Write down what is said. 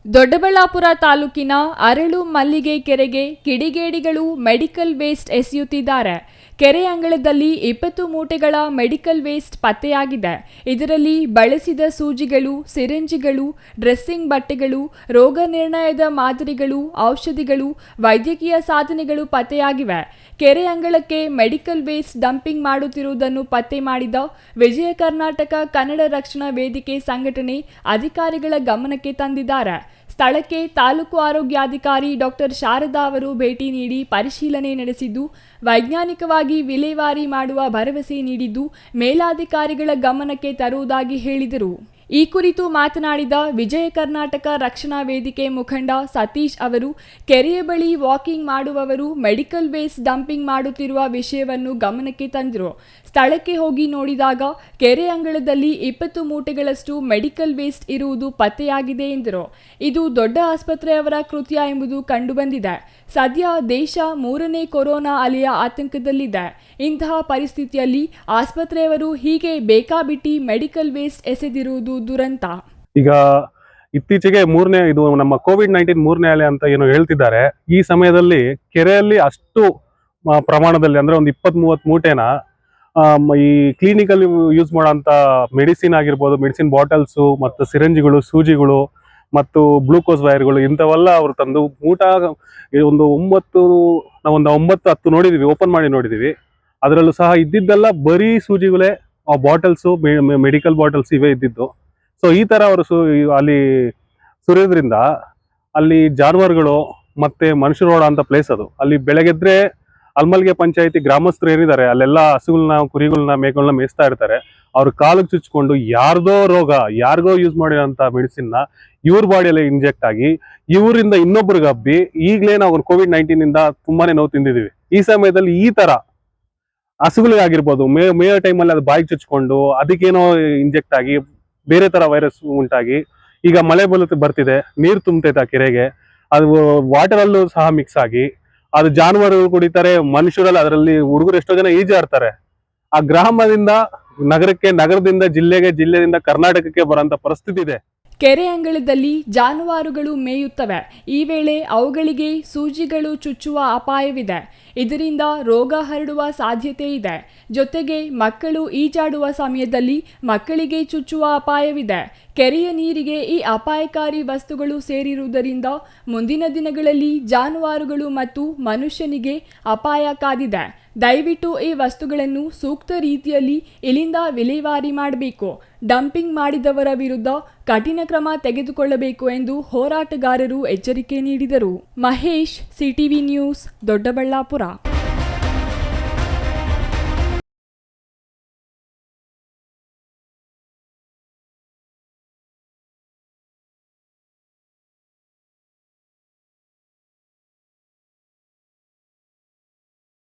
ದೊಡ್ಡಬಳ್ಳಾಪುರ ತಾಲೂಕಿನ ಅರಳು ಮಲ್ಲಿಗೆ ಕೆರೆಗೆ ಕಿಡಿಗೇಡಿಗಳು ಮೆಡಿಕಲ್ ವೇಸ್ಟ್ ಎಸೆಯುತ್ತಿದ್ದಾರೆ. ಕೆರೆ ಅಂಗಳದಲ್ಲಿ 20 ಮೂಟೆಗಳ ಮೆಡಿಕಲ್ ವೇಸ್ಟ್ ಪತ್ತೆಯಾಗಿದೆ. ಇದರಲ್ಲಿ ಬಳಸಿದ ಸೂಜಿಗಳು, ಸಿರಿಂಜಿಗಳು, ಡ್ರೆಸ್ಸಿಂಗ್ ಬಟ್ಟೆಗಳು, ರೋಗ ನಿರ್ಣಯದ ಮಾದರಿಗಳು, ಔಷಧಿಗಳು, ವೈದ್ಯಕೀಯ ಸಾಧನೆಗಳು ಪತ್ತೆಯಾಗಿವೆ. ಕೆರೆ ಅಂಗಳಕ್ಕೆ ಮೆಡಿಕಲ್ ವೇಸ್ಟ್ ಡಂಪಿಂಗ್ ಮಾಡುತ್ತಿರುವುದನ್ನು ಪತ್ತೆ ಮಾಡಿದ ವಿಜಯ ಕರ್ನಾಟಕ ಕನ್ನಡ ರಕ್ಷಣಾ ವೇದಿಕೆ ಸಂಘಟನೆ ಅಧಿಕಾರಿಗಳ ಗಮನಕ್ಕೆ ತಂದಿದ್ದಾರೆ. ಸ್ಥಳಕ್ಕೆ ತಾಲೂಕು ಆರೋಗ್ಯಾಧಿಕಾರಿ ಡಾಕ್ಟರ್ ಶಾರದಾ ಅವರು ಭೇಟಿ ನೀಡಿ ಪರಿಶೀಲನೆ ನಡೆಸಿದ್ದು, ವೈಜ್ಞಾನಿಕವಾಗಿ ವಿಲೇವಾರಿ ಮಾಡುವ ಭರವಸೆ ನೀಡಿದ್ದು, ಮೇಲಾಧಿಕಾರಿಗಳ ಗಮನಕ್ಕೆ ತರುವುದಾಗಿ ಹೇಳಿದರು. ಈ ಕುರಿತು ಮಾತನಾಡಿದ ವಿಜಯ ಕರ್ನಾಟಕ ರಕ್ಷಣಾ ವೇದಿಕೆ ಮುಖಂಡ ಸತೀಶ್ ಅವರು, ಕೆರೆಯ ಬಳಿ ವಾಕಿಂಗ್ ಮಾಡುವವರು ಮೆಡಿಕಲ್ ವೇಸ್ಟ್ ಡಂಪಿಂಗ್ ಮಾಡುತ್ತಿರುವ ವಿಷಯವನ್ನು ಗಮನಕ್ಕೆ ತಂದರು. ಸ್ಥಳಕ್ಕೆ ಹೋಗಿ ನೋಡಿದಾಗ ಕೆರೆ ಅಂಗಳದಲ್ಲಿ 20 ಮೂಟೆಗಳಷ್ಟು ಮೆಡಿಕಲ್ ವೇಸ್ಟ್ ಇರುವುದು ಪತ್ತೆಯಾಗಿದೆ ಎಂದರು. ಇದು ದೊಡ್ಡ ಆಸ್ಪತ್ರೆಯವರ ಕೃತ್ಯ ಎಂಬುದು ಕಂಡುಬಂದಿದೆ. ಸದ್ಯ ದೇಶ 3ನೇ ಕೊರೋನಾ ಅಲೆಯ ಆತಂಕದಲ್ಲಿದೆ. ಇಂತಹ ಪರಿಸ್ಥಿತಿಯಲ್ಲಿ ಆಸ್ಪತ್ರೆಯವರು ಹೀಗೆ ಬೇಕಾಬಿಟ್ಟಿ ಮೆಡಿಕಲ್ ವೇಸ್ಟ್ ಎಸೆದಿರುವುದು ದುರಂತ. ಈಗ ಇತ್ತೀಚೆಗೆ ಇದು ನಮ್ಮ ಕೋವಿಡ್-19 3ನೇ ಅಲೆ ಅಂತ ಏನು ಹೇಳ್ತಿದ್ದಾರೆ. ಈ ಸಮಯದಲ್ಲಿ ಕೆರೆಯಲ್ಲಿ ಅಷ್ಟು ಪ್ರಮಾಣದಲ್ಲಿ ಅಂದ್ರೆ ಒಂದು 20-30 ಮೂಟೆನ ಈ ಕ್ಲಿನಿಕಲ್ ಯೂಸ್ ಮಾಡೋಂಥ ಮೆಡಿಸಿನ್ ಆಗಿರ್ಬೋದು, ಮೆಡಿಸಿನ್ ಬಾಟಲ್ಸು ಮತ್ತು ಸಿರಿಂಜ್ಗಳು, ಸೂಜಿಗಳು ಮತ್ತು ಗ್ಲೂಕೋಸ್ ವೈರ್ಗಳು ಇಂಥವೆಲ್ಲ ಅವರು ತಂದು ಒಂದು 9-10 ನೋಡಿದೀವಿ, ಓಪನ್ ಮಾಡಿ ನೋಡಿದೀವಿ. ಅದರಲ್ಲೂ ಸಹ ಇದ್ದಿದ್ದೆಲ್ಲ ಬರೀ ಸೂಜಿಗಳೇ, ಆ ಬಾಟಲ್ಸು, ಮೆಡಿಕಲ್ ಬಾಟಲ್ಸ್ ಇವೇ ಇದ್ದಿದ್ದು. ಸೊ ಈ ತರ ಅವರು ಅಲ್ಲಿ ಸುರಿಯೋದ್ರಿಂದ ಅಲ್ಲಿ ಜಾನುವಾರುಗಳು ಮತ್ತೆ ಮನುಷ್ಯರು ಓಡೋ ಅಂತ ಪ್ಲೇಸ್ ಅದು. ಅಲ್ಲಿ ಬೆಳಗ್ಗೆದ್ರೆ ಅಲ್ಮಲ್ಗೆ ಪಂಚಾಯತಿ ಗ್ರಾಮಸ್ಥರು ಏನಿದ್ದಾರೆ ಅಲ್ಲೆಲ್ಲ ಹಸುಗಳನ್ನ, ಕುರಿಗಳನ್ನ, ಮೇಕೆಗಳನ್ನ ಮೇಯಿಸ್ತಾ ಇರ್ತಾರೆ. ಅವ್ರ ಕಾಲಿಗೆ ಚುಚ್ಕೊಂಡು ಯಾರಿಗೋ ಯೂಸ್ ಮಾಡಿರೋಂಥ ಮೆಡಿಸಿನ್ನ ಇವ್ರ ಬಾಡಿಯಲ್ಲಿ ಇಂಜೆಕ್ಟ್ ಆಗಿ ಇವರಿಂದ ಇನ್ನೊಬ್ರಿಗೆ ಹಬ್ಬಿ ಈಗಲೇ ನಾವು ಕೋವಿಡ್-19 ಇಂದ ತುಂಬಾನೇ ನೋವು ತಿಂದಿದೀವಿ. ಈ ಸಮಯದಲ್ಲಿ ಈ ತರ ಹಸುಗಳಿಗೆ ಆಗಿರ್ಬೋದು, ಮೇಯೋ ಟೈಮಲ್ಲಿ ಅದು ಬಾಯಿಗೆ ಚುಚ್ಕೊಂಡು ಅದಕ್ಕೇನೋ ಇಂಜೆಕ್ಟ್ ಆಗಿ ಬೇರೆ ತರ ವೈರಸ್ ಉಂಟಾಗಿ, ಈಗ ಮಳೆ ಬರ್ತಿದೆ, ನೀರು ತುಂಬತೈತೆ ಆ ಕೆರೆಗೆ, ಅದು ವಾಟರ್ ಅಲ್ಲೂ ಸಹ ಮಿಕ್ಸ್ ಆಗಿ ಅದು ಜಾನುವಾರುಗಳು ಕುಡಿತಾರೆ, ಮನುಷ್ಯರಲ್ಲಿ, ಅದರಲ್ಲಿ ಹುಡುಗರು ಎಷ್ಟೋ ಜನ ಈಜಾಡ್ತಾರೆ. ಆ ಗ್ರಾಮದಿಂದ ನಗರಕ್ಕೆ, ನಗರದಿಂದ ಜಿಲ್ಲೆಯಿಂದ ಕರ್ನಾಟಕಕ್ಕೆ ಬರೋಂಥ ಪರಿಸ್ಥಿತಿ ಇದೆ. ಕೆರೆ ಅಂಗಳದಲ್ಲಿ ಜಾನುವಾರುಗಳು ಮೇಯುತ್ತವೆ. ಈ ವೇಳೆ ಅವುಗಳಿಗೆ ಸೂಜಿಗಳು ಚುಚ್ಚುವ ಅಪಾಯವಿದೆ. ಇದರಿಂದ ರೋಗ ಹರಡುವ ಸಾಧ್ಯತೆ ಇದೆ. ಜೊತೆಗೆ ಮಕ್ಕಳು ಈಜಾಡುವ ಸಮಯದಲ್ಲಿ ಮಕ್ಕಳಿಗೆ ಚುಚ್ಚುವ ಅಪಾಯವಿದೆ. ಕೆರೆಯ ನೀರಿಗೆ ಈ ಅಪಾಯಕಾರಿ ವಸ್ತುಗಳು ಸೇರಿರುವುದರಿಂದ ಮುಂದಿನ ದಿನಗಳಲ್ಲಿ ಜಾನುವಾರುಗಳು ಮತ್ತು ಮನುಷ್ಯನಿಗೆ ಅಪಾಯ ಕಾದಿದೆ. ದಯವಿಟ್ಟು ಈ ವಸ್ತುಗಳನ್ನು ಸೂಕ್ತ ರೀತಿಯಲ್ಲಿ ಇಲ್ಲಿಂದ ವಿಲೇವಾರಿ ಮಾಡಬೇಕು. ಡಂಪಿಂಗ್ ಮಾಡಿದವರ ವಿರುದ್ಧ ಕಠಿಣ ಕ್ರಮ ತೆಗೆದುಕೊಳ್ಳಬೇಕು ಎಂದು ಹೋರಾಟಗಾರರು ಎಚ್ಚರಿಕೆ ನೀಡಿದರು. Mahesh, CTV news, Doddaballapura.